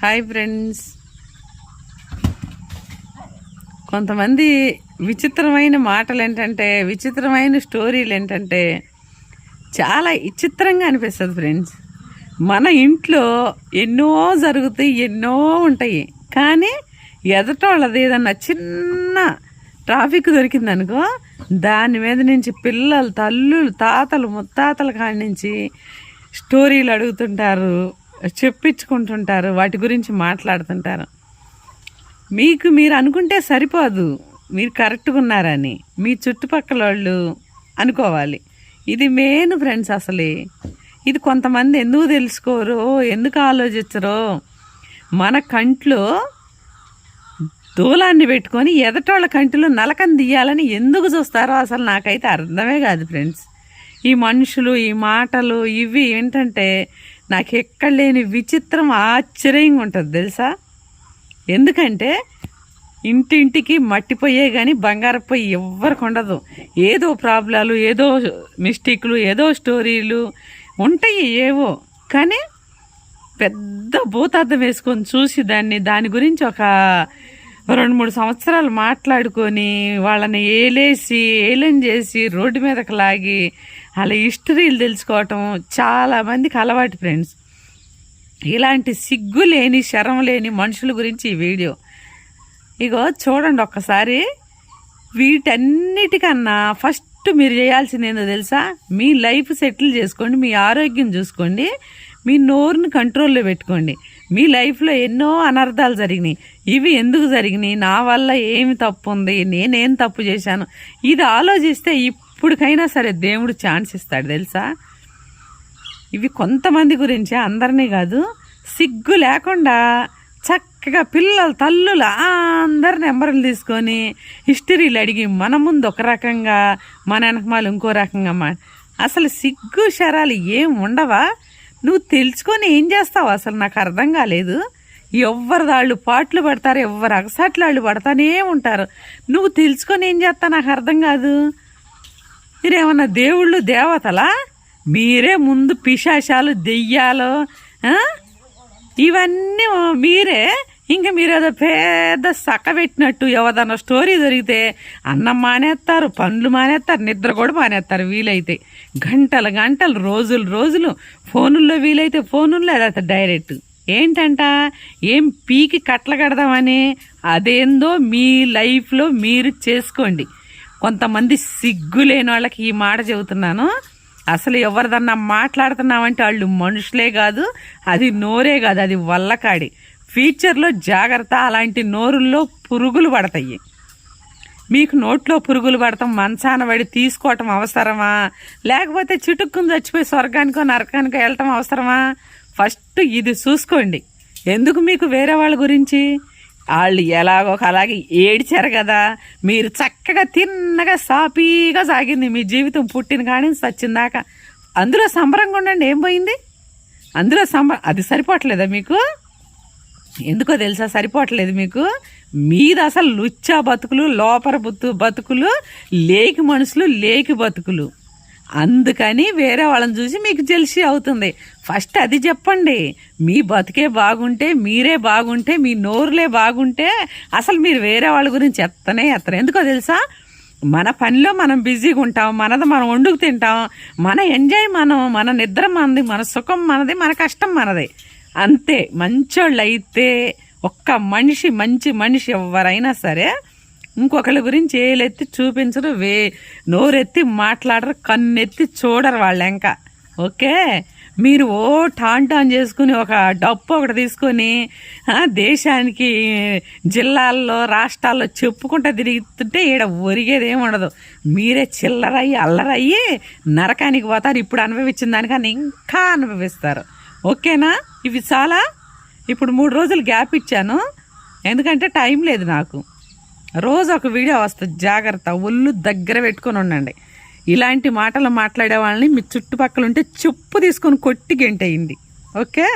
Hi friends. కొంతమంది విచిత్రమైన మాటలు ఏంటంటే, విచిత్రమైన స్టోరీలు ఏంటంటే చాలా విచిత్రంగా అనిపిస్తుంది ఫ్రెండ్స్. మన ఇంట్లో ఎన్నో జరుగుతాయి, ఎన్నో ఉంటాయి. కానీ ఎదటోళ్ళది ఏదన్నా చిన్న ట్రాఫిక్ దొరికిందనుకో, దాని మీద నుంచి పిల్లలు, తల్లులు, తాతలు, ముత్తాతల కాడి నుంచి స్టోరీలు అడుగుతుంటారు, చెప్పించుకుంటుంటారు, వాటి గురించి మాట్లాడుతుంటారు. మీకు మీరు అనుకుంటే సరిపోదు మీరు కరెక్ట్గా ఉన్నారని, మీ చుట్టుపక్కల వాళ్ళు అనుకోవాలి. ఇది మెయిన్ ఫ్రెండ్స్. అసలే ఇది కొంతమంది ఎందుకు తెలుసుకోరో, ఎందుకు ఆలోచించరో. మన కంట్లో దూలాన్ని పెట్టుకొని ఎదటోళ్ళ కంటిలో నలకని తీయాలని ఎందుకు చూస్తారో అసలు నాకైతే అర్థమే కాదు ఫ్రెండ్స్. ఈ మనుషులు, ఈ మాటలు, ఇవి ఏంటంటే నాకు ఎక్కడ లేని విచిత్రం, ఆశ్చర్యంగా ఉంటుంది తెలుసా. ఎందుకంటే ఇంటింటికి మట్టిపోయే కానీ బంగారు పొయ్యి ఎవ్వరికి ఉండదు. ఏదో ప్రాబ్లాలు, ఏదో మిస్టేక్లు, ఏదో స్టోరీలు ఉంటాయి ఏవో. కానీ పెద్ద భూతార్థం వేసుకొని చూసి దాని గురించి ఒక 2-3 సంవత్సరాలు మాట్లాడుకొని వాళ్ళని ఏలం చేసి రోడ్డు మీదకి లాగి వాళ్ళ హిస్టరీలు తెలుసుకోవటం చాలామందికి అలవాటు ఫ్రెండ్స్. ఇలాంటి సిగ్గు లేని, శరం లేని మనుషుల గురించి ఈ వీడియో. ఇగో చూడండి ఒక్కసారి. వీటన్నిటికన్నా ఫస్ట్ మీరు చేయాల్సింది ఏందో తెలుసా? మీ లైఫ్ సెటిల్ చేసుకోండి, మీ ఆరోగ్యం చూసుకోండి, మీ నోరుని కంట్రోల్లో పెట్టుకోండి. మీ లైఫ్లో ఎన్నో అనర్థాలు జరిగినాయి. ఇవి ఎందుకు జరిగినాయి, నా వల్ల ఏమి తప్పు ఉంది, నేనేం తప్పు చేశాను, ఇది ఆలోచిస్తే ఇప్పటికైనా సరే దేవుడు ఛాన్స్ ఇస్తాడు తెలుసా. ఇవి కొంతమంది గురించే, అందరినీ కాదు. సిగ్గు లేకుండా చక్కగా పిల్లలు, తల్లులు అందరి నెంబర్లు తీసుకొని హిస్టరీలు అడిగి మన ముందు ఒక రకంగా, మన వెనకమాలు ఇంకో రకంగా. అసలు సిగ్గు శరాలు ఏం ఉండవా? నువ్వు తెలుసుకొని ఏం చేస్తావు అసలు నాకు అర్థం కాలేదు. ఎవరి దాళ్ళు పాటలు పడతారు, ఎవరు అగసాట్లు పడతానే ఉంటారు. నువ్వు తెలుసుకొని ఏం చేస్తా నాకు అర్థం కాదు. మీరేమన్నా దేవుళ్ళు, దేవతలా? మీరే ముందు పిశాచాలు, దెయ్యాలు, ఇవన్నీ మీరే. ఇంకా మీరు ఏదో పెద్ద సక్క పెట్టినట్టు ఎవదన్నా స్టోరీ దొరికితే అన్నం మానేస్తారు, పండ్లు మానేస్తారు, నిద్ర కూడా మానేస్తారు. వీలైతే గంటలు రోజులు ఫోనుల్లో, వీలైతే ఫోనుల్లో, లేదా డైరెక్ట్ ఏంటంట ఏం పీకి కట్ల కడదామని. అదేందో మీ లైఫ్లో మీరు చేసుకోండి. కొంతమంది సిగ్గు లేని వాళ్ళకి ఈ మాట చెబుతున్నాను. అసలు ఎవరిదన్నా మాట్లాడుతున్నామంటే వాళ్ళు మనుషులే కాదు, అది నోరే కాదు, అది వల్లకాడి. ఫ్యూచర్లో జాగ్రత్త. అలాంటి నోరుల్లో పురుగులు పడతాయి. మీకు నోట్లో పురుగులు పడతాం, మంచాన పడి తీసుకోవటం అవసరమా? లేకపోతే చిటుక్కుని చచ్చిపోయి స్వర్గానికో నరకానికో వెళ్ళటం అవసరమా? ఫస్ట్ ఇది చూసుకోండి. ఎందుకు మీకు వేరే వాళ్ళ గురించి? వాళ్ళు ఎలాగో అలాగే ఏడ్చారు కదా, మీరు చక్కగా తిన్నగా సాపీగా సాగింది మీ జీవితం, పుట్టిన కానీ చచ్చిందాకా. అందులో సంబరంగా ఉండండి. ఏం పోయింది అందులో? అది సరిపోవట్లేదా మీకు? ఎందుకో తెలుసా సరిపోవట్లేదు మీకు? మీద అసలు లుచ్చా బతుకులు, లోపర బతుకులు, లేకి మనుషులు, లేకి బతుకులు. అందుకని వేరే వాళ్ళని చూసి మీకు జెల్సీ అవుతుంది. ఫస్ట్ అది చెప్పండి. మీ బతుకే బాగుంటే, మీరే బాగుంటే, మీ నోరులే బాగుంటే అసలు మీరు వేరే వాళ్ళ గురించి ఎత్తనే. ఎందుకో తెలుసా? మన పనిలో మనం బిజీగా ఉంటాం, మనది మనం వండుకు తింటాం, మన ఎంజాయ్ మనం, మన నిద్ర మనది, మన సుఖం మనది, మన కష్టం మనది. అంతే. మంచోళ్ళు అయితే ఒక్క మనిషి, మంచి మనిషి ఎవరైనా సరే ఇంకొకళ్ళ గురించి ఏలెత్తి చూపించరు, నోరెత్తి మాట్లాడరు, కన్నెత్తి చూడరు వాళ్ళ ఇంకా. ఓకే, మీరు టాన్ చేసుకుని ఒక డప్పు ఒకటి తీసుకొని దేశానికి, జిల్లాల్లో, రాష్ట్రాల్లో చెప్పుకుంటూ తిరుగుతుంటే ఈడ ఒరిగేది ఏమి ఉండదు. మీరే చిల్లరయ్యి, అల్లరయ్యి నరకానికి పోతారు. ఇప్పుడు అనుభవించిన దానికన్నా ఇంకా అనుభవిస్తారు. ఓకేనా? ఇవి చాలా. ఇప్పుడు 3 రోజులు గ్యాప్ ఇచ్చాను, ఎందుకంటే టైం లేదు నాకు. రోజు ఒక వీడియో వస్తుంది. జాగ్రత్త, ఒళ్ళు దగ్గర పెట్టుకొని ఉండండి. ఇలాంటి మాటలు మాట్లాడే వాళ్ళని మీ చుట్టుపక్కల ఉంటే చెప్పు తీసుకొని కొట్టి గెంటేయండి. ఓకే.